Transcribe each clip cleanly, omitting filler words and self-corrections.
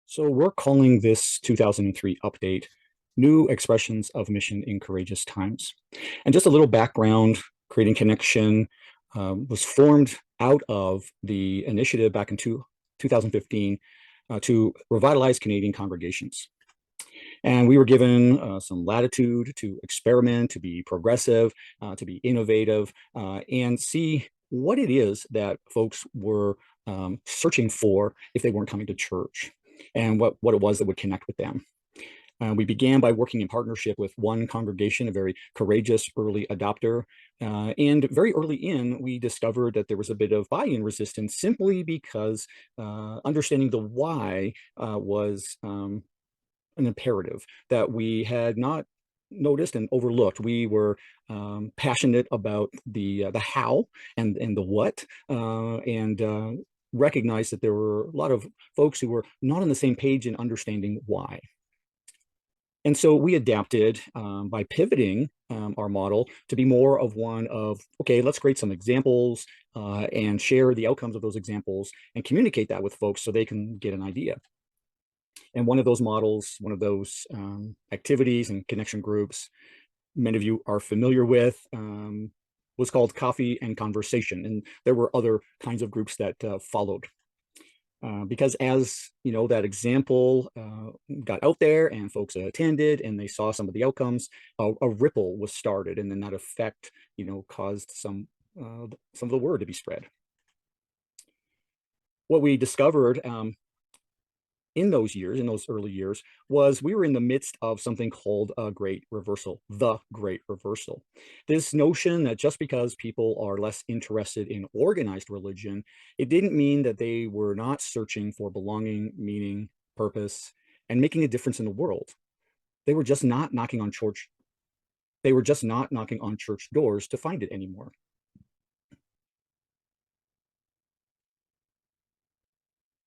So we're calling this 2003 update New Expressions of Mission in Courageous Times. And just a little background, Creating Connection was formed out of the initiative back in 2015 to revitalize Canadian congregations. And we were given some latitude to experiment, to be progressive, to be innovative, and see what it is that folks were searching for if they weren't coming to church, and what it was that would connect with them. We began by working in partnership with one congregation, a very courageous early adopter. And very early in, we discovered that there was a bit of buy-in resistance simply because understanding the why was an imperative that we had not noticed and overlooked. We were passionate about the how and the what, and recognized that there were a lot of folks who were not on the same page in understanding why. And so we adapted by pivoting our model to be more of one of, okay, let's create some examples and share the outcomes of those examples and communicate that with folks so they can get an idea. And one of those models, one of those activities and connection groups, many of you are familiar with, was called Coffee and Conversation. And there were other kinds of groups that followed. Because as you know, that example got out there and folks attended and they saw some of the outcomes, a ripple was started, and then that effect, caused some of the word to be spread. What we discovered in those early years, was we were in the midst of something called a great reversal, the great reversal. This notion that just because people are less interested in organized religion, it didn't mean that they were not searching for belonging, meaning, purpose, and making a difference in the world. They were just not knocking on church. They were just not knocking on church doors to find it anymore.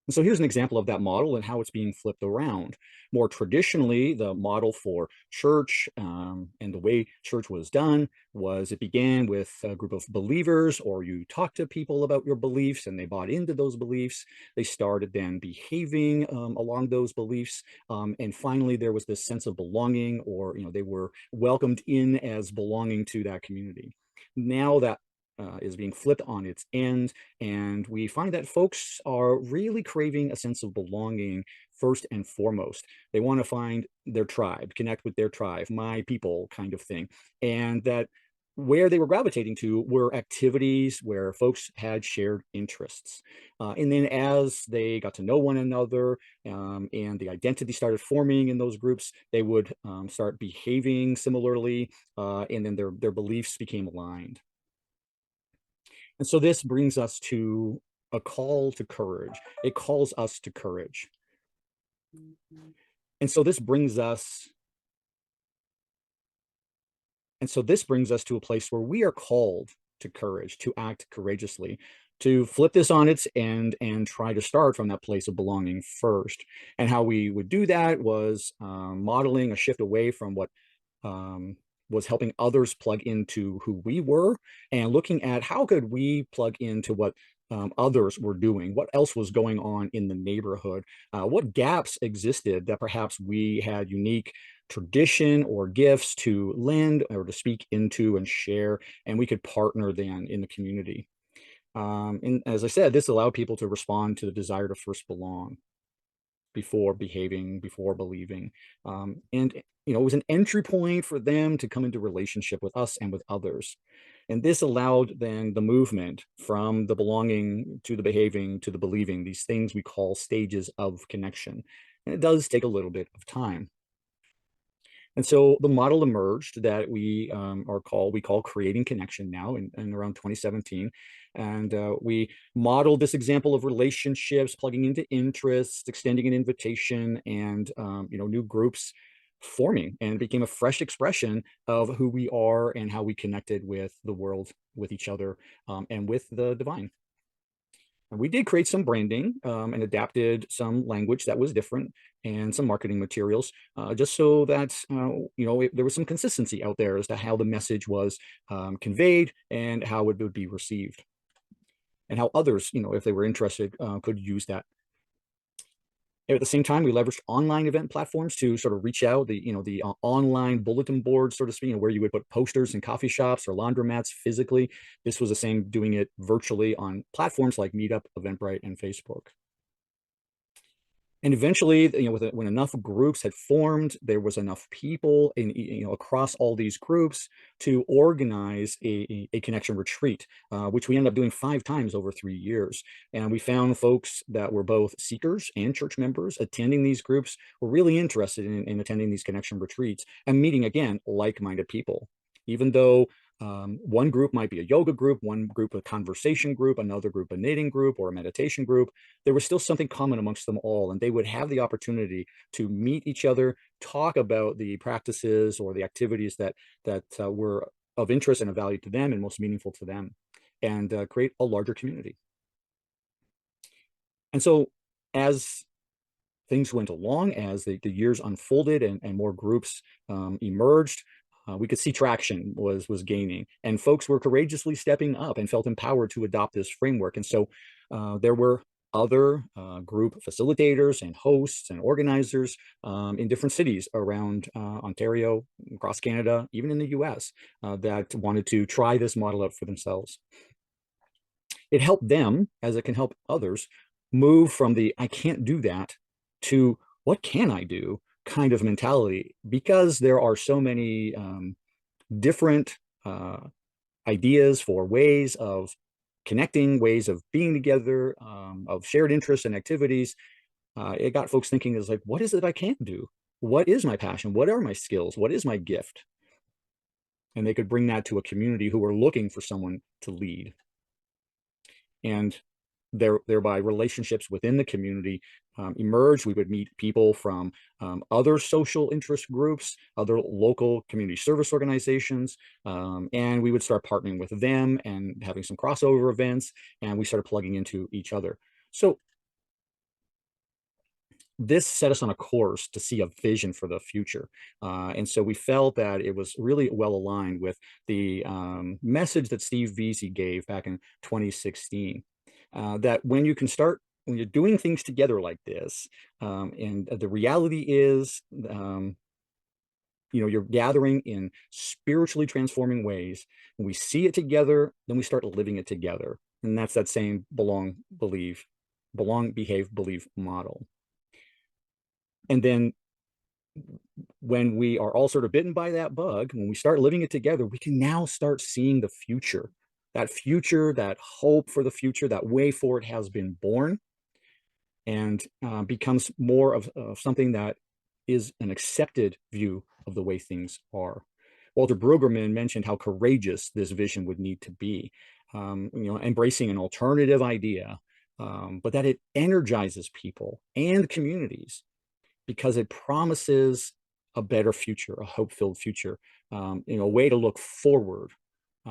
And so here's an example of that model and how it's being flipped around. More traditionally, the model for church and the way church was done was it began with a group of believers, or you talk to people about your beliefs and they bought into those beliefs. They started then behaving along those beliefs. And finally, there was this sense of belonging, or they were welcomed in as belonging to that community. Now that is being flipped on its end, and we find that folks are really craving a sense of belonging first and foremost. They want to find their tribe, connect with their tribe, my people kind of thing, and that where they were gravitating to were activities where folks had shared interests. And then as they got to know one another and the identity started forming in those groups, they would start behaving similarly, and then their beliefs became aligned. And so this brings us to a call to courage. It calls us to courage. And so this brings us to a place where we are called to courage, to act courageously, to flip this on its end and try to start from that place of belonging first. And how we would do that was modeling a shift away from what was helping others plug into who we were, and looking at how could we plug into what others were doing, what else was going on in the neighborhood, what gaps existed that perhaps we had unique tradition or gifts to lend or to speak into and share, and we could partner then in the community. And as I said, this allowed people to respond to the desire to first belong before behaving, before believing. And it was an entry point for them to come into relationship with us and with others. And this allowed then the movement from the belonging to the behaving to the believing, these things we call stages of connection. And it does take a little bit of time. And so the model emerged that we call creating connection now in around 2017. And we modeled this example of relationships, plugging into interests, extending an invitation, and new groups forming, and it became a fresh expression of who we are and how we connected with the world, with each other, and with the divine. And we did create some branding and adapted some language that was different, and some marketing materials, just so that there was some consistency out there as to how the message was conveyed and how it would be received, and how others, if they were interested, could use that. At the same time, we leveraged online event platforms to sort of reach out, the online bulletin board, so to speak, where you would put posters in coffee shops or laundromats physically. This was the same, doing it virtually on platforms like Meetup, Eventbrite, and Facebook. And eventually, when enough groups had formed, there was enough people across all these groups to organize a connection retreat, which we ended up doing 5 times over 3 years. And we found folks that were both seekers and church members attending these groups were really interested in attending these connection retreats and meeting, again, like-minded people. Even though one group might be a yoga group, one group a conversation group, another group a knitting group or a meditation group, there was still something common amongst them all, and they would have the opportunity to meet each other, talk about the practices or the activities that were of interest and of value to them and most meaningful to them, and create a larger community. And so, as things went along, as the years unfolded and more groups emerged, we could see traction was gaining, and folks were courageously stepping up and felt empowered to adopt this framework. And so there were other group facilitators and hosts and organizers in different cities around Ontario, across Canada, even in the US, that wanted to try this model out for themselves. It helped them, as it can help others, move from the "I can't do that" to "what can I do" kind of mentality, because there are so many different ideas for ways of connecting, ways of being together, of shared interests and activities. It got folks thinking, is like, what is it I can't do? What is my passion? What are my skills? What is my gift? And they could bring that to a community who were looking for someone to lead. And thereby relationships within the community emerged. We would meet people from other social interest groups, other local community service organizations, and we would start partnering with them and having some crossover events, and we started plugging into each other. So this set us on a course to see a vision for the future. And so we felt that it was really well aligned with the message that Steve Vesey gave back in 2016, that when you're doing things together like this, and the reality is, you're gathering in spiritually transforming ways. When we see it together, then we start living it together. And that's that same belong, behave, believe model. And then when we are all sort of bitten by that bug, when we start living it together, we can now start seeing the future, that hope for the future, that way forward has been born, and becomes more of something that is an accepted view of the way things are. Walter Brueggemann mentioned how courageous this vision would need to be, embracing an alternative idea, but that it energizes people and communities because it promises a better future, a hope-filled future, a way to look forward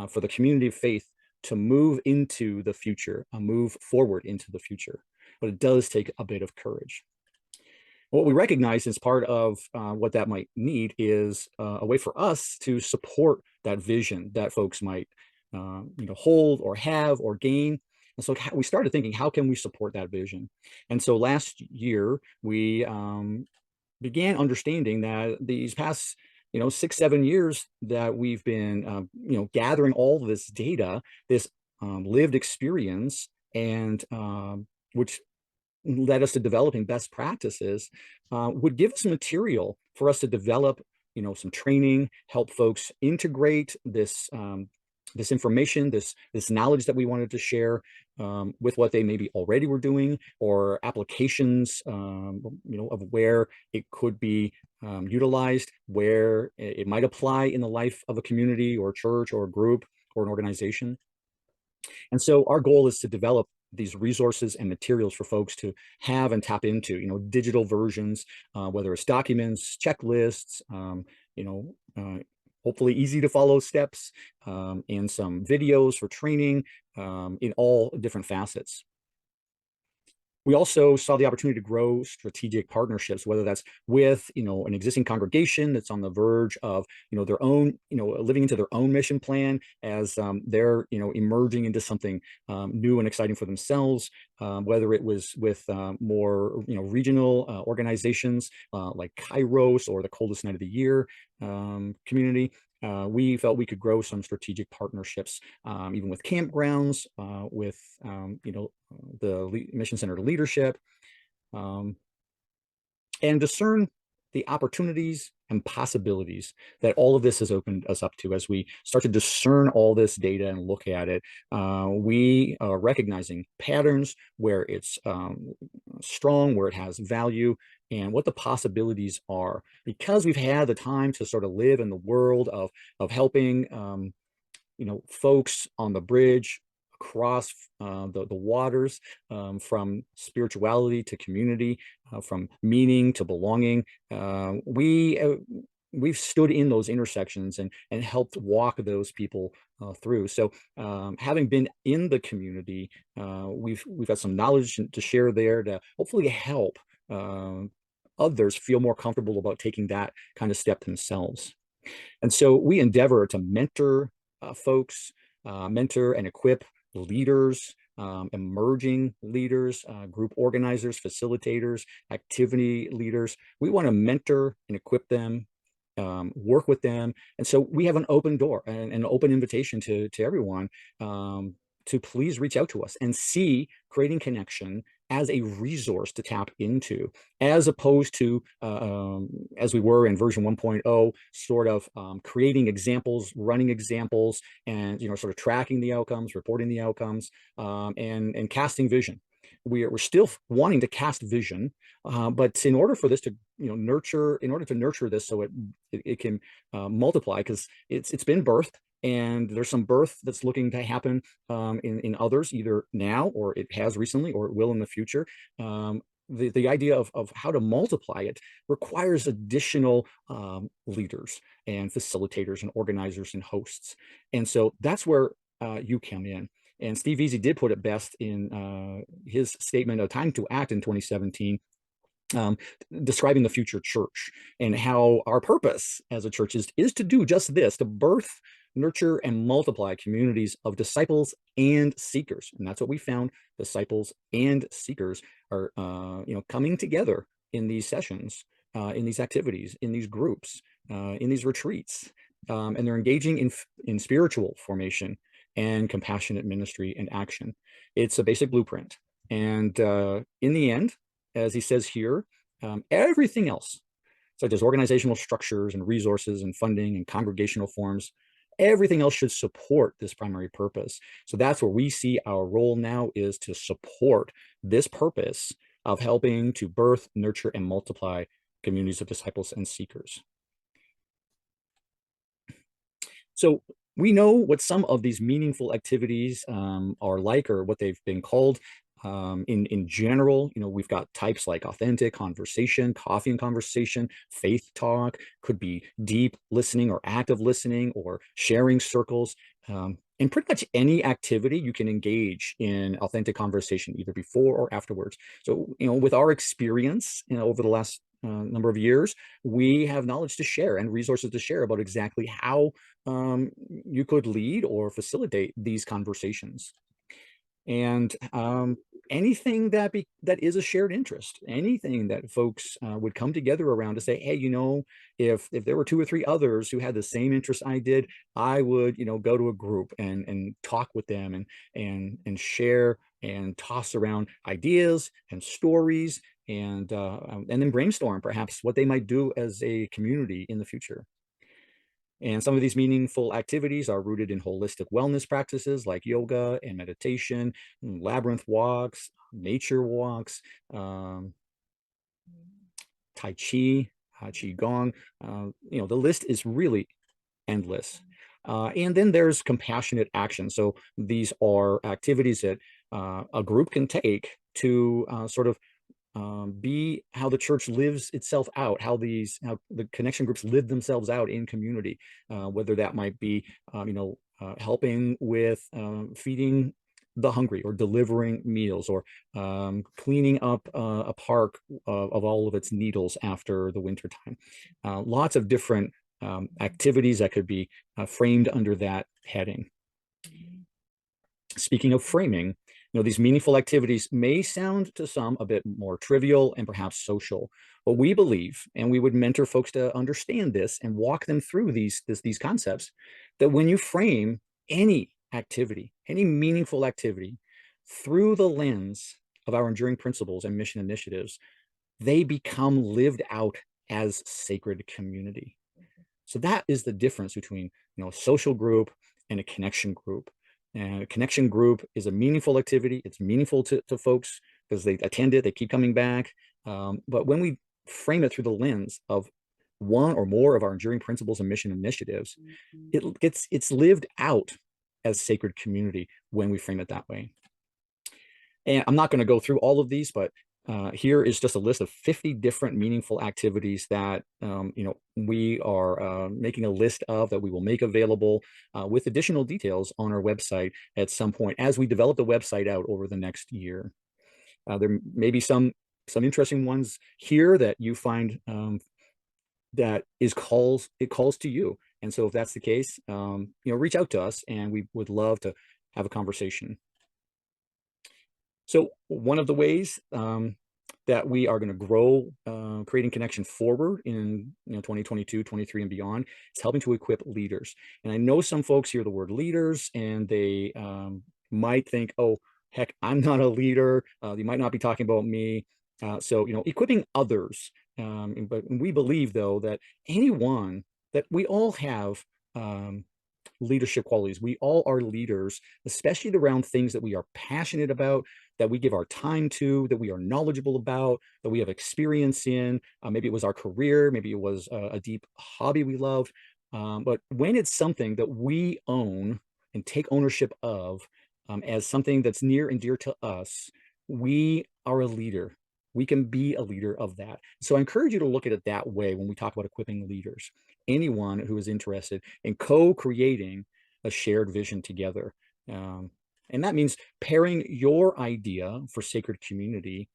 for the community of faith to move into the future, move forward into the future. But it does take a bit of courage. What we recognize as part of what that might need is a way for us to support that vision that folks might hold or have or gain. And so we started thinking, how can we support that vision? And so last year, we began understanding that these past 6-7 years that we've been gathering all this data, this lived experience, and which led us to developing best practices, would give us material for us to develop some training, help folks integrate this this information, this knowledge that we wanted to share with what they maybe already were doing, or applications of where it could be utilized, where it might apply in the life of a community or a church or a group or an organization. And so our goal is to develop these resources and materials for folks to have and tap into, digital versions, whether it's documents, checklists, hopefully easy to follow steps, and some videos for training in all different facets. We also saw the opportunity to grow strategic partnerships, whether that's with, an existing congregation that's on the verge of, their own, living into their own mission plan as they're, emerging into something new and exciting for themselves, whether it was with more, regional organizations like Kairos or the Coldest Night of the Year community. We felt we could grow some strategic partnerships, even with campgrounds, with the mission center leadership, um, and discern the opportunities and possibilities that all of this has opened us up to as we start to discern all this data and look at it. We are recognizing patterns where it's strong, where it has value, and what the possibilities are. Because we've had the time to sort of live in the world of helping folks on the bridge across the waters, from spirituality to community, from meaning to belonging. We've stood in those intersections and helped walk those people through. So, having been in the community, we've got some knowledge to share there to hopefully help others feel more comfortable about taking that kind of step themselves. And so we endeavor to mentor folks, mentor and equip leaders, emerging leaders, group organizers, facilitators, activity leaders. We want to mentor and equip them, work with them. And so we have an open door and an open invitation to everyone, to please reach out to us and see creating connection as a resource to tap into, as opposed to, as we were in version 1.0, sort of creating examples, running examples, and sort of tracking the outcomes, reporting the outcomes, and casting vision. We're still wanting to cast vision, but in order for this to nurture, in order to nurture this so it can multiply, because it's been birthed, and there's some birth that's looking to happen in others, either now, or it has recently, or it will in the future. The idea of how to multiply it requires additional leaders and facilitators and organizers and hosts. And so that's where you come in. And Steve Easy did put it best in his statement of Time to Act in 2017, describing the future church and how our purpose as a church is to do just this, to birth, nurture, and multiply communities of disciples and seekers. And that's what we found. Disciples and seekers are coming together in these sessions, in these activities, in these groups, in these retreats, and they're engaging in spiritual formation and compassionate ministry and action. It's a basic blueprint. And in the end, as he says here, everything else, such as organizational structures and resources and funding and congregational forms, everything else should support this primary purpose. So that's where we see our role now, is to support this purpose of helping to birth, nurture, and multiply communities of disciples and seekers. So we know what some of these meaningful activities are like, or what they've been called. In general, we've got types like authentic conversation, coffee and conversation, faith talk, could be deep listening or active listening, or sharing circles. In pretty much any activity, you can engage in authentic conversation either before or afterwards. So, with our experience, over the last number of years, we have knowledge to share and resources to share about exactly how you could lead or facilitate these conversations. And anything that is a shared interest, anything that folks would come together around to say, hey, if there were two or three others who had the same interest I did, I would go to a group and talk with them and share and toss around ideas and stories, and then brainstorm perhaps what they might do as a community in the future. And some of these meaningful activities are rooted in holistic wellness practices like yoga and meditation, labyrinth walks, nature walks, Tai Chi, Qigong. The list is really endless. And then there's compassionate action. So these are activities that a group can take to sort of be how the church lives itself out, how the connection groups live themselves out in community, whether that might be helping with feeding the hungry, or delivering meals, or cleaning up a park of all of its needles after the winter time. Lots of different activities that could be framed under that heading. Speaking of framing, these meaningful activities may sound to some a bit more trivial and perhaps social, but we believe, and we would mentor folks to understand this and walk them through these concepts, that when you frame any activity, any meaningful activity, through the lens of our enduring principles and mission initiatives, they become lived out as sacred community. So that is the difference between a social group and a connection group. And a connection group is a meaningful activity. It's meaningful to folks because they attend it, they keep coming back. But when we frame it through the lens of one or more of our enduring principles and mission initiatives, it's lived out as sacred community when we frame it that way. And I'm not going to go through all of these, but here is just a list of 50 different meaningful activities that we are making a list of, that we will make available with additional details on our website at some point as we develop the website out over the next year. There may be some interesting ones here that you find that it calls to you. And so if that's the case, reach out to us, and we would love to have a conversation. So one of the ways that we are going to grow creating connection forward in 2022, 23, and beyond is helping to equip leaders. And I know some folks hear the word leaders and they might think, oh, heck, I'm not a leader. You might not be talking about me. So equipping others. But we believe, though, that that we all have leadership qualities. We all are leaders, especially around things that we are passionate about, that we give our time to, that we are knowledgeable about, that we have experience in. Maybe it was our career, maybe it was a deep hobby we loved. But when it's something that we own and take ownership of as something that's near and dear to us, we are a leader. We can be a leader of that. So I encourage you to look at it that way when we talk about equipping leaders. Anyone who is interested in co-creating a shared vision together. And that means pairing your idea for sacred community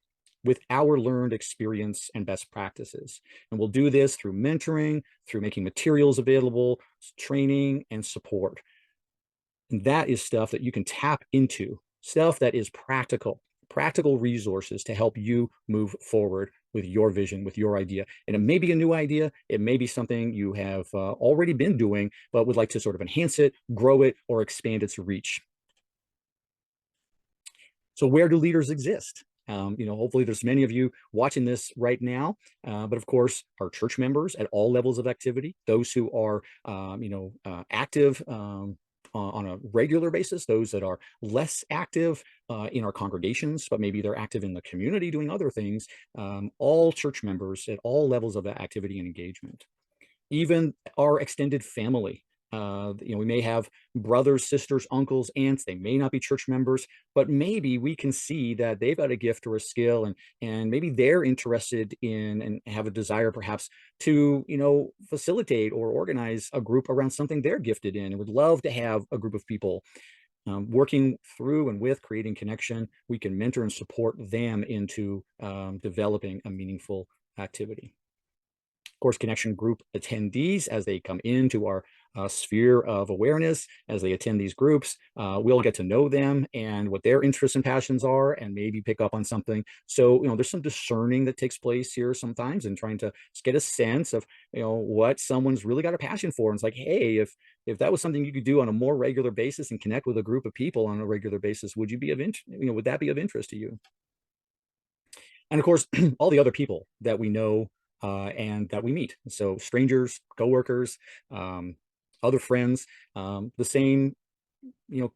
with our learned experience and best practices. And we'll do this through mentoring, through making materials available, training, and support. And that is stuff that you can tap into, stuff that is practical resources to help you move forward with your vision, with your idea. And it may be a new idea. It may be something you have already been doing, but would like to sort of enhance it, grow it, or expand its reach. So where do leaders exist? Hopefully there's many of you watching this right now, but of course, our church members at all levels of activity, those who are, active on a regular basis, those that are less active in our congregations, but maybe they're active in the community doing other things, all church members at all levels of activity and engagement. Even our extended family. We may have brothers, sisters, uncles, aunts. They may not be church members, but maybe we can see that they've got a gift or a skill, and maybe they're interested in and have a desire perhaps to facilitate or organize a group around something they're gifted in, and would love to have a group of people working through and with creating connection. We can mentor and support them into developing a meaningful activity. Of course, connection group attendees, as they come into our sphere of awareness, as they attend these groups, we'll get to know them and what their interests and passions are, and maybe pick up on something. So, there's some discerning that takes place here sometimes, and trying to just get a sense of, what someone's really got a passion for. And it's like, hey, if that was something you could do on a more regular basis and connect with a group of people on a regular basis, would you be of interest? Would that be of interest to you? And of course, all the other people that we know and that we meet. So strangers, coworkers, other friends, the same,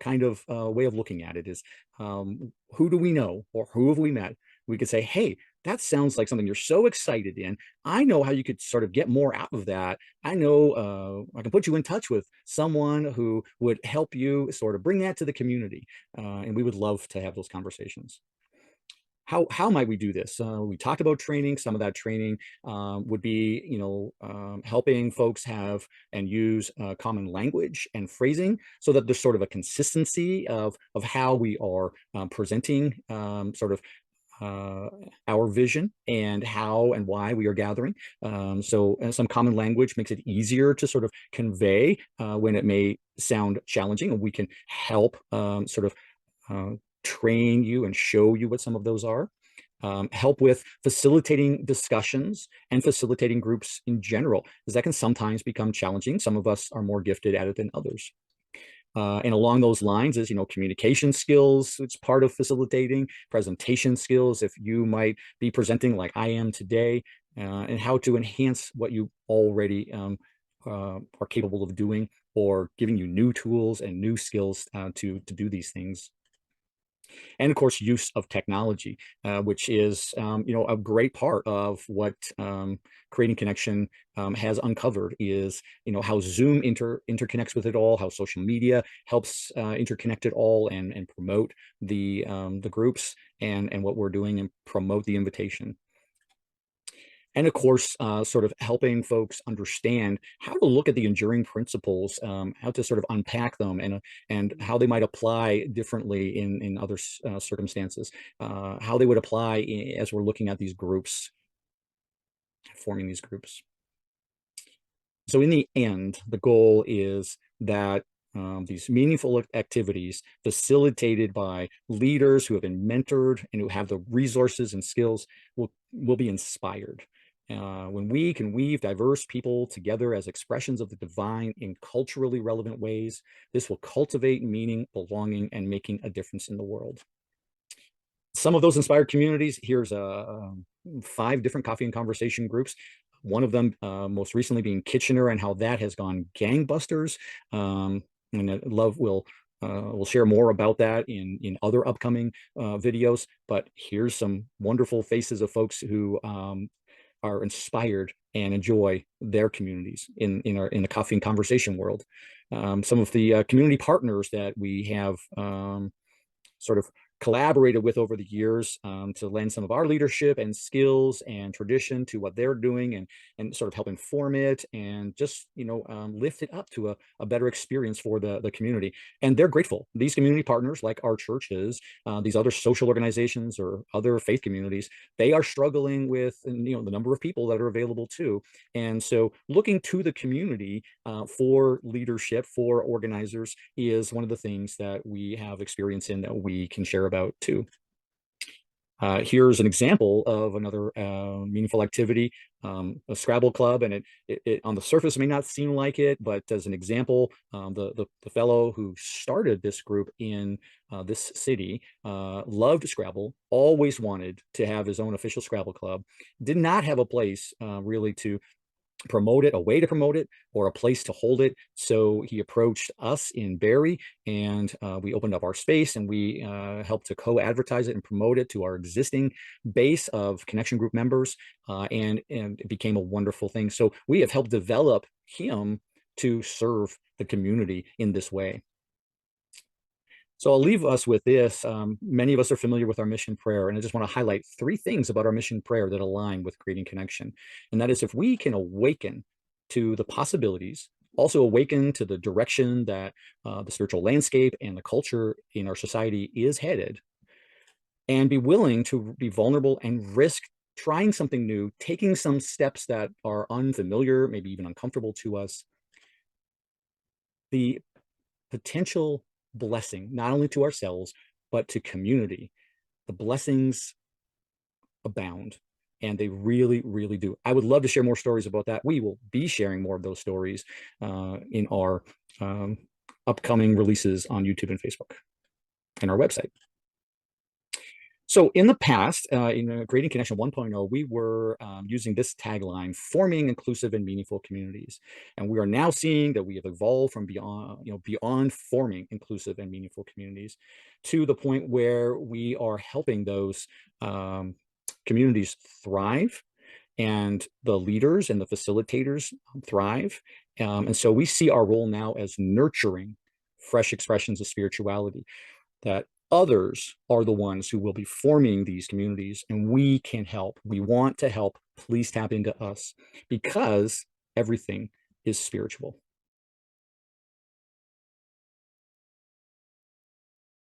kind of way of looking at it is, who do we know, or who have we met? We could say, hey, that sounds like something you're so excited in. I know how you could sort of get more out of that. I know I can put you in touch with someone who would help you sort of bring that to the community. And we would love to have those conversations. how might we do this? We talked about training. Some of that training would be, helping folks have and use common language and phrasing so that there's sort of a consistency of how we are presenting sort of uh, our vision and how and why we are gathering. So some common language makes it easier to sort of convey when it may sound challenging, and we can help sort of uh, train you and show you what some of those are. Help with facilitating discussions and facilitating groups in general, because that can sometimes become challenging. Some of us are more gifted at it than others. And along those lines is, communication skills. It's part of facilitating presentation skills. If you might be presenting like I am today, and how to enhance what you already are capable of doing, or giving you new tools and new skills to do these things. And of course, use of technology, which is a great part of what creating connection has uncovered is how Zoom interconnects with it all, how social media helps interconnect it all and promote the groups and what we're doing and promote the invitation. And of course, sort of helping folks understand how to look at the enduring principles, how to sort of unpack them, and how they might apply differently in other circumstances, how they would apply as we're looking at these groups, forming these groups. So in the end, the goal is that these meaningful activities facilitated by leaders who have been mentored and who have the resources and skills will be inspired. When we can weave diverse people together as expressions of the divine in culturally relevant ways, this will cultivate meaning, belonging, and making a difference in the world. Some of those inspired communities, here's 5 different coffee and conversation groups. One of them most recently being Kitchener, and how that has gone gangbusters. And I'd love we'll share more about that in other upcoming videos. But here's some wonderful faces of folks who are inspired and enjoy their communities in the coffee and conversation world. Some of the community partners that we have sort of collaborated with over the years to lend some of our leadership and skills and tradition to what they're doing, and sort of help inform it and just lift it up to a better experience for the community. And they're grateful. These community partners, like our churches, these other social organizations or other faith communities, they are struggling with the number of people that are available too. And so looking to the community for leadership, for organizers, is one of the things that we have experience in that we can share about too. Here's an example of another meaningful activity, a Scrabble club, and it on the surface may not seem like it, but as an example, the fellow who started this group in this city loved Scrabble, always wanted to have his own official Scrabble club, did not have a place really to promote it, a way to promote it, or a place to hold it. So he approached us in Barrie, and we opened up our space, and we helped to co-advertise it and promote it to our existing base of connection group members, and it became a wonderful thing. So we have helped develop him to serve the community in this way. So I'll leave us with this. Many of us are familiar with our mission prayer, and I just want to highlight 3 things about our mission prayer that align with creating connection. And that is, if we can awaken to the possibilities, also awaken to the direction that the spiritual landscape and the culture in our society is headed, and be willing to be vulnerable and risk trying something new, taking some steps that are unfamiliar, maybe even uncomfortable to us, the potential blessing, not only to ourselves, but to community. The blessings abound, and they really, really do. I would love to share more stories about that. We will be sharing more of those stories in our upcoming releases on YouTube and Facebook and our website. So in the past, in Creating Connection 1.0, we were using this tagline, forming inclusive and meaningful communities. And we are now seeing that we have evolved from beyond forming inclusive and meaningful communities to the point where we are helping those communities thrive, and the leaders and the facilitators thrive. And so we see our role now as nurturing fresh expressions of spirituality that Others are the ones who will be forming these communities, and we can help. We want to help. Please tap into us because everything is spiritual.